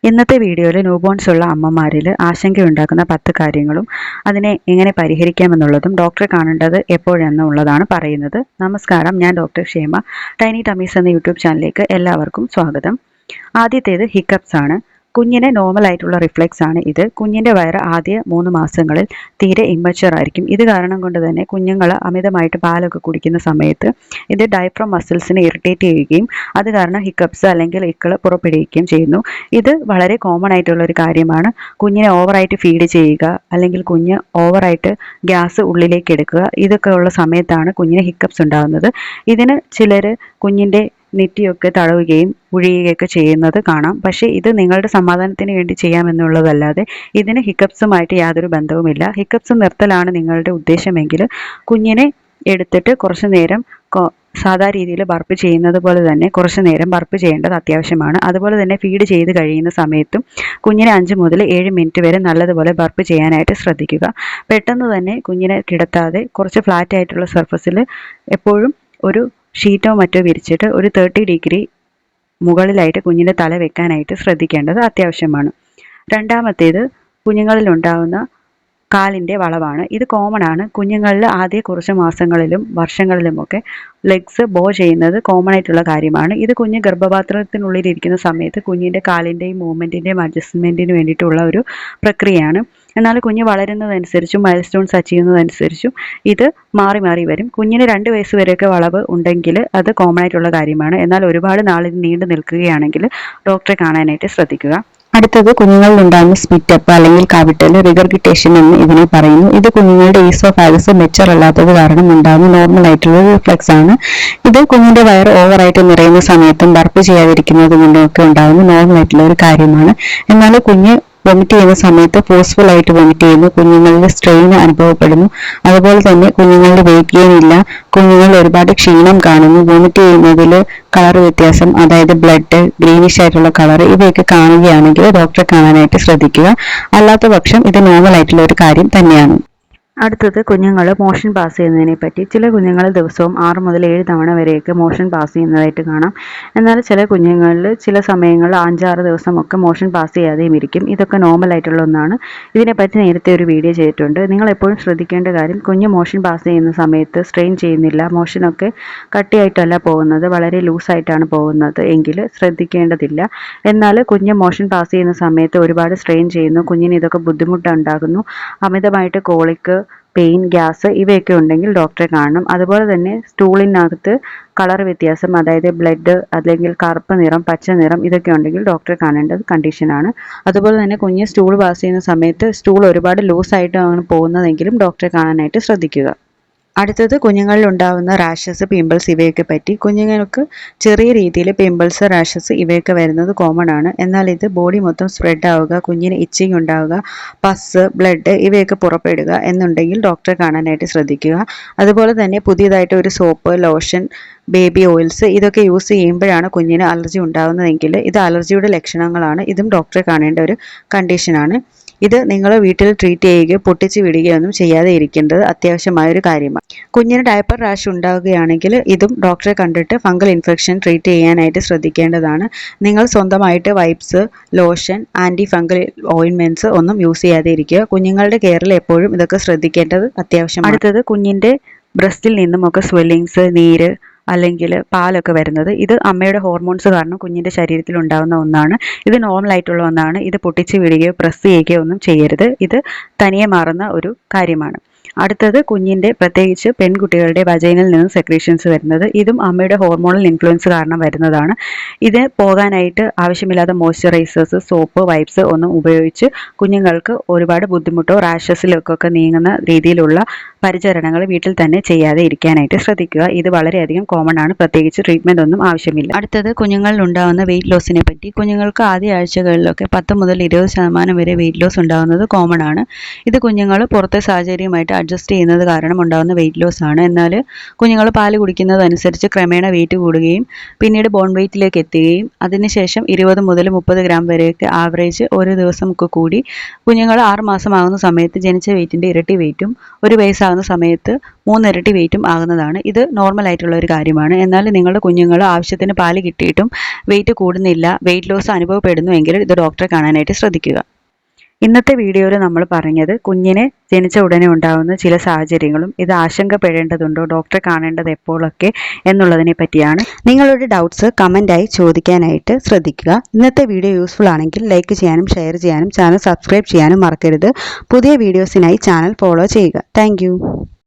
ഇന്നത്തെ വീഡിയോയിൽ ന്യൂബോൺസ് ഉള്ള അമ്മമാരിൽ ആശങ്കയുണ്ടാക്കുന്ന 10 കാര്യങ്ങളും അതിനെ എങ്ങനെ പരിഹരിക്കാമെന്നുള്ളതും ഡോക്ടറെ കാണേണ്ടത് എപ്പോഴെന്നുള്ളതാണ് പറയുന്നത്. നമസ്കാരം, ഞാൻ ഡോക്ടർ ക്ഷേമ. ടൈനി ടമീസ് എന്ന യൂട്യൂബ് ചാനലിലേക്ക് എല്ലാവർക്കും സ്വാഗതം. ആദ്യത്തേത് ഹിക്കപ്സ് ആണ്. കുഞ്ഞിന് നോർമൽ ആയിട്ടുള്ള റിഫ്ലെക്സ് ആണ് ഇത്. കുഞ്ഞിൻ്റെ വയറ് ആദ്യ 3 മാസങ്ങളിൽ തീരെ ഇമ്മച്വർ ആയിരിക്കും. ഇത് കാരണം കൊണ്ട് തന്നെ കുഞ്ഞുങ്ങൾ അമിതമായിട്ട് പാലൊക്കെ കുടിക്കുന്ന സമയത്ത് ഇത് ഡയഫ്രം മസിൽസിനെ ഇറിറ്റേറ്റ് ചെയ്യുകയും അത് കാരണം ഹിക്കപ്സ് അല്ലെങ്കിൽ ഇക്കിള് പുറപ്പെടുവിക്കുകയും ചെയ്യുന്നു. ഇത് വളരെ കോമൺ ആയിട്ടുള്ള ഒരു കാര്യമാണ്. കുഞ്ഞിനെ ഓവറായിട്ട് ഫീഡ് ചെയ്യുക അല്ലെങ്കിൽ കുഞ്ഞ് ഓവറായിട്ട് ഗ്യാസ് ഉള്ളിലേക്ക് എടുക്കുക, ഇതൊക്കെ ഉള്ള സമയത്താണ് കുഞ്ഞിന് ഹിക്കപ്സ് ഉണ്ടാകുന്നത്. ഇതിന് ചിലർ കുഞ്ഞിൻ്റെ നെറ്റിയൊക്കെ തടവുകയും ഉഴിയുകയൊക്കെ ചെയ്യുന്നത് കാണാം. പക്ഷേ ഇത് നിങ്ങളുടെ സമാധാനത്തിന് വേണ്ടി ചെയ്യാമെന്നുള്ളതല്ലാതെ ഇതിന് ഹിക്കപ്സുമായിട്ട് യാതൊരു ബന്ധവുമില്ല. ഹിക്കപ്സ് നിർത്തലാണ് നിങ്ങളുടെ ഉദ്ദേശമെങ്കിൽ കുഞ്ഞിനെ എടുത്തിട്ട് കുറച്ച് നേരം സാധാ രീതിയിൽ ബർപ്പ് ചെയ്യുന്നത് പോലെ തന്നെ കുറച്ച് നേരം ബർപ്പ് ചെയ്യേണ്ടത് അത്യാവശ്യമാണ്. അതുപോലെ തന്നെ ഫീഡ് ചെയ്ത് കഴിയുന്ന സമയത്തും കുഞ്ഞിനെ 5 മുതൽ 7 മിനിറ്റ് വരെ നല്ലതുപോലെ ബർപ്പ് ചെയ്യാനായിട്ട് ശ്രദ്ധിക്കുക. പെട്ടെന്ന് തന്നെ കുഞ്ഞിനെ കിടത്താതെ കുറച്ച് ഫ്ലാറ്റ് ആയിട്ടുള്ള സർഫസിൽ എപ്പോഴും ഒരു ഷീറ്റോ മറ്റോ വിരിച്ചിട്ട് ഒരു 30 ഡിഗ്രി മുകളിലായിട്ട് കുഞ്ഞിൻ്റെ തല വെക്കാനായിട്ട് ശ്രദ്ധിക്കേണ്ടത് അത്യാവശ്യമാണ്. രണ്ടാമത്തേത് കുഞ്ഞുങ്ങളിൽ ഉണ്ടാകുന്ന കാലിൻ്റെ വളവാണ്. ഇത് കോമൺ ആണ്. കുഞ്ഞുങ്ങളിൽ ആദ്യ കുറച്ച് മാസങ്ങളിലും വർഷങ്ങളിലുമൊക്കെ ലെഗ്സ് ബോ ചെയ്യുന്നത് കോമൺ ആയിട്ടുള്ള കാര്യമാണ്. ഇത് കുഞ്ഞ് ഗർഭപാത്രത്തിനുള്ളിൽ ഇരിക്കുന്ന സമയത്ത് കുഞ്ഞിൻ്റെ കാലിൻ്റെയും മൂവ്മെൻറ്റിൻ്റെയും അഡ്ജസ്റ്റ്മെൻറ്റിന് വേണ്ടിയിട്ടുള്ള ഒരു പ്രക്രിയയാണ്. എന്നാൽ കുഞ്ഞ് വളരുന്നതനുസരിച്ചും മൈൽ സ്റ്റോൺസ് അച്ചീവ് ചെയ്യുന്നതനുസരിച്ചും ഇത് മാറി മാറി വരും. കുഞ്ഞിന് 2 വയസ്സ് വരെയൊക്കെ വളവ് ഉണ്ടെങ്കിൽ അത് കോമൺ ആയിട്ടുള്ള കാര്യമാണ്. എന്നാൽ ഒരുപാട് നാളിൽ നീണ്ടു നിൽക്കുകയാണെങ്കിൽ ഡോക്ടറെ കാണാനായിട്ട് ശ്രദ്ധിക്കുക. അടുത്തത് കുഞ്ഞുങ്ങളിൽ ഉണ്ടാകുന്ന സ്പിറ്റപ്പ് അല്ലെങ്കിൽ കവിട്ടൽ, റിഗർഗിറ്റേഷൻ എന്ന് ഇതിനെ പറയുന്നു. ഇത് കുഞ്ഞുങ്ങളുടെ ഈസോഫാഗസ് മെച്ചർ അല്ലാത്തത് കാരണം ഉണ്ടാകുന്ന നോർമൽ ആയിട്ടുള്ള റിഫ്ലെക്സ് ആണ്. ഇത് കുഞ്ഞിന്റെ വയറ് ഓവറായിട്ട് നിറയുന്ന സമയത്തും ബർപ്പ് ചെയ്യാതിരിക്കുന്നത് കൊണ്ടുമൊക്കെ ഉണ്ടാകുന്ന നോർമൽ ആയിട്ടുള്ള ഒരു കാര്യമാണ്. എന്നാൽ കുഞ്ഞ് വൊമിറ്റ് ചെയ്യുന്ന സമയത്ത് ഫോഴ്സ്ഫുൾ ആയിട്ട് വൊമിറ്റ് ചെയ്യുന്നു, കുഞ്ഞുങ്ങളിൽ സ്ട്രെയിൻ അനുഭവപ്പെടുന്നു. അതുപോലെ തന്നെ കുഞ്ഞുങ്ങളുടെ വെയിറ്റ് ഗെയിൻ ഇല്ല, കുഞ്ഞുങ്ങളിൽ ഒരുപാട് ക്ഷീണം കാണുന്നു. വൊമിറ്റ് ചെയ്യുന്നതിൽ കളർ വ്യത്യാസം, അതായത് ബ്ലഡ് ഗ്രീനിഷ് ആയിട്ടുള്ള കളർ, ഇവയൊക്കെ കാണുകയാണെങ്കിൽ ഡോക്ടറെ കാണാനായിട്ട് ശ്രദ്ധിക്കുക. അല്ലാത്ത പക്ഷം ഇത് നോർമൽ ആയിട്ടുള്ള ഒരു കാര്യം തന്നെയാണ്. അടുത്തത് കുഞ്ഞുങ്ങൾ മോഷൻ പാസ് ചെയ്യുന്നതിനെ പറ്റി. ചില കുഞ്ഞുങ്ങൾ ദിവസവും 6 മുതൽ 7 തവണ വരെയൊക്കെ മോഷൻ പാസ് ചെയ്യുന്നതായിട്ട് കാണാം. എന്നാൽ ചില കുഞ്ഞുങ്ങളിൽ ചില സമയങ്ങളിൽ 5-6 ദിവസമൊക്കെ മോഷൻ പാസ് ചെയ്യാതെയും ഇരിക്കും. ഇതൊക്കെ നോർമൽ ആയിട്ടുള്ള ഒന്നാണ്. ഇതിനെപ്പറ്റി നേരത്തെ ഒരു വീഡിയോ ചെയ്തിട്ടുണ്ട്. നിങ്ങൾ എപ്പോഴും ശ്രദ്ധിക്കേണ്ട കാര്യം, കുഞ്ഞ് മോഷൻ പാസ് ചെയ്യുന്ന സമയത്ത് സ്ട്രെയിൻ ചെയ്യുന്നില്ല, മോഷനൊക്കെ കട്ടിയായിട്ടല്ല പോകുന്നത്, വളരെ ലൂസായിട്ടാണ് പോകുന്നത് എങ്കിൽ ശ്രദ്ധിക്കേണ്ടതില്ല. എന്നാൽ കുഞ്ഞ് മോഷൻ പാസ് ചെയ്യുന്ന സമയത്ത് ഒരുപാട് സ്ട്രെയിൻ ചെയ്യുന്നു, കുഞ്ഞിന് ഇതൊക്കെ ബുദ്ധിമുട്ടുണ്ടാകുന്നു, അമിതമായിട്ട് കോളിക്ക്, പെയിൻ, ഗ്യാസ് ഇവയൊക്കെ ഉണ്ടെങ്കിൽ ഡോക്ടറെ കാണണം. അതുപോലെ തന്നെ സ്റ്റൂളിനകത്ത് കളർ വ്യത്യാസം, അതായത് ബ്ലഡ് അല്ലെങ്കിൽ കറുപ്പ് നിറം, പച്ച നിറം, ഇതൊക്കെ ഉണ്ടെങ്കിൽ ഡോക്ടറെ കാണേണ്ടത് കണ്ടീഷനാണ്. അതുപോലെ തന്നെ കുഞ്ഞ് സ്റ്റൂൾ പാസ് ചെയ്യുന്ന സമയത്ത് സ്റ്റൂൾ ഒരുപാട് ലൂസായിട്ടാണ് പോകുന്നതെങ്കിലും ഡോക്ടറെ കാണാനായിട്ട് ശ്രദ്ധിക്കുക. അടുത്തത് കുഞ്ഞുങ്ങളിൽ ഉണ്ടാകുന്ന റാഷസ്, പിമ്പിൾസ് ഇവയൊക്കെ പറ്റി. കുഞ്ഞുങ്ങൾക്ക് ചെറിയ രീതിയിൽ പിമ്പിൾസ്, റാഷസ് ഇവയൊക്കെ വരുന്നത് കോമൺ ആണ്. എന്നാൽ ഇത് ബോഡി മൊത്തം സ്പ്രെഡ് ആവുക, കുഞ്ഞിന് ഇച്ചിങ് ഉണ്ടാവുക, പസ്, ബ്ലഡ് ഇവയൊക്കെ പുറപ്പെടുക എന്നുണ്ടെങ്കിൽ ഡോക്ടറെ കാണാനായിട്ട് ശ്രദ്ധിക്കുക. അതുപോലെ തന്നെ പുതിയതായിട്ട് ഒരു സോപ്പ്, ലോഷൻ, ബേബി ഓയിൽസ് ഇതൊക്കെ യൂസ് ചെയ്യുമ്പോഴാണ് കുഞ്ഞിന് അലർജി ഉണ്ടാകുന്നതെങ്കിൽ ഇത് അലർജിയുടെ ലക്ഷണങ്ങളാണ്. ഇതും ഡോക്ടറെ കാണേണ്ട ഒരു കണ്ടീഷനാണ്. ഇത് നിങ്ങൾ വീട്ടിൽ ട്രീറ്റ് ചെയ്യുകയോ പൊട്ടിച്ച് വിടുകയൊന്നും ചെയ്യാതെ ഇരിക്കേണ്ടത് അത്യാവശ്യമായൊരു കാര്യമാണ്. കുഞ്ഞിന് ഡയപ്പർ റാഷ് ഉണ്ടാകുകയാണെങ്കിൽ ഇതും ഡോക്ടറെ കണ്ടിട്ട് ഫംഗൽ ഇൻഫെക്ഷൻ ട്രീറ്റ് ചെയ്യാനായിട്ട് ശ്രദ്ധിക്കേണ്ടതാണ്. നിങ്ങൾ സ്വന്തമായിട്ട് wipes, lotion, anti fungal ointments ഒന്നും യൂസ് ചെയ്യാതെ ഇരിക്കുക. കുഞ്ഞുങ്ങളുടെ കെയറിൽ എപ്പോഴും ഇതൊക്കെ ശ്രദ്ധിക്കേണ്ടത് അത്യാവശ്യമാണ്. അടുത്തത് കുഞ്ഞിൻ്റെ ബ്രസ്റ്റിൽ നിന്നുമൊക്കെ സ്വെല്ലിങ്സ്, നീര് അല്ലെങ്കിൽ പാലൊക്കെ വരുന്നത്. ഇത് അമ്മയുടെ ഹോർമോൺസ് കാരണം കുഞ്ഞിൻ്റെ ശരീരത്തിൽ ഉണ്ടാകുന്ന ഒന്നാണ്. ഇത് നോർമൽ ആയിട്ടുള്ള ഒന്നാണ്. ഇത് പൊട്ടിച്ച് വിടുകയോ പ്രസ് ചെയ്യുകയോ ഒന്നും ചെയ്യരുത്. ഇത് തനിയെ മാറുന്ന ഒരു കാര്യമാണ്. അടുത്തത് കുഞ്ഞിൻ്റെ, പ്രത്യേകിച്ച് പെൺകുട്ടികളുടെ വജൈനിൽ നിന്ന് സെക്രീഷൻസ് വരുന്നത്. ഇതും അമ്മയുടെ ഹോർമോണൽ ഇൻഫ്ലുവൻസ് കാരണം വരുന്നതാണ്. ഇത് പോകാനായിട്ട് ആവശ്യമില്ലാത്ത മോയ്സ്ചറൈസേഴ്സ്, സോപ്പ്, വൈപ്സ് ഒന്നും ഉപയോഗിച്ച് കുഞ്ഞുങ്ങൾക്ക് ഒരുപാട് ബുദ്ധിമുട്ടോ റാഷസിലൊക്കെ നീങ്ങുന്ന രീതിയിലുള്ള പരിചരണങ്ങൾ വീട്ടിൽ തന്നെ ചെയ്യാതെ ഇരിക്കാനായിട്ട് ശ്രദ്ധിക്കുക. ഇത് വളരെയധികം കോമൺ ആണ്. പ്രത്യേകിച്ച് ട്രീറ്റ്മെൻ്റ് ഒന്നും ആവശ്യമില്ല. അടുത്തത് കുഞ്ഞുങ്ങളിൽ ഉണ്ടാകുന്ന വെയിറ്റ് ലോസിനെ പറ്റി. കുഞ്ഞുങ്ങൾക്ക് ആദ്യ ആഴ്ചകളിലൊക്കെ 10 മുതൽ 20% വരെ വെയിറ്റ് ലോസ് ഉണ്ടാകുന്നത് കോമൺ ആണ്. ഇത് കുഞ്ഞുങ്ങൾ പുറത്തെ സാഹചര്യവുമായിട്ട് അഡ്ജസ്റ്റ് ചെയ്യുന്നത് കാരണം ഉണ്ടാകുന്ന വെയിറ്റ് ലോസ് ആണ്. എന്നാൽ കുഞ്ഞുങ്ങൾ പാല് കുടിക്കുന്നതനുസരിച്ച് ക്രമേണ വെയിറ്റ് കൂടുകയും പിന്നീട് ബോൺ വെയിറ്റിലേക്ക് എത്തുകയും അതിനുശേഷം 20 മുതൽ 30 ഗ്രാം വരെയൊക്കെ ആവറേജ് ഒരു ദിവസമൊക്കെ കൂടി കുഞ്ഞുങ്ങൾ 6 മാസമാകുന്ന സമയത്ത് ജനിച്ച വെയിറ്റിൻ്റെ ഇരട്ടി വെയിറ്റും 1 വയസ്സാകുന്ന സമയത്ത് 3 ഇരട്ടി വെയിറ്റും ആകുന്നതാണ്. ഇത് നോർമൽ ആയിട്ടുള്ള ഒരു കാര്യമാണ്. എന്നാൽ നിങ്ങളുടെ കുഞ്ഞുങ്ങൾ ആവശ്യത്തിന് പാല് കിട്ടിയിട്ടും വെയിറ്റ് കൂടുന്നില്ല, വെയിറ്റ് ലോസ് അനുഭവപ്പെടുന്നു എങ്കിൽ ഇത് ഡോക്ടറെ കാണാനായിട്ട് ശ്രദ്ധിക്കുക. ഇന്നത്തെ വീഡിയോയിൽ നമ്മൾ പറഞ്ഞത് കുഞ്ഞിനെ ജനിച്ച ഉടനെ ഉണ്ടാകുന്ന ചില സാഹചര്യങ്ങളും ഇത് ആശങ്കപ്പെടേണ്ടതുണ്ടോ, ഡോക്ടറെ കാണേണ്ടത് എപ്പോഴൊക്കെ എന്നുള്ളതിനെ പറ്റിയാണ്. നിങ്ങളുടെ ഡൗട്ട്സ് കമൻ്റായി ചോദിക്കാനായിട്ട് ശ്രദ്ധിക്കുക. ഇന്നത്തെ വീഡിയോ യൂസ്ഫുൾ ആണെങ്കിൽ ലൈക്ക് ചെയ്യാനും ഷെയർ ചെയ്യാനും ചാനൽ സബ്സ്ക്രൈബ് ചെയ്യാനും മറക്കരുത്. പുതിയ വീഡിയോസിനായി ചാനൽ ഫോളോ ചെയ്യുക. താങ്ക്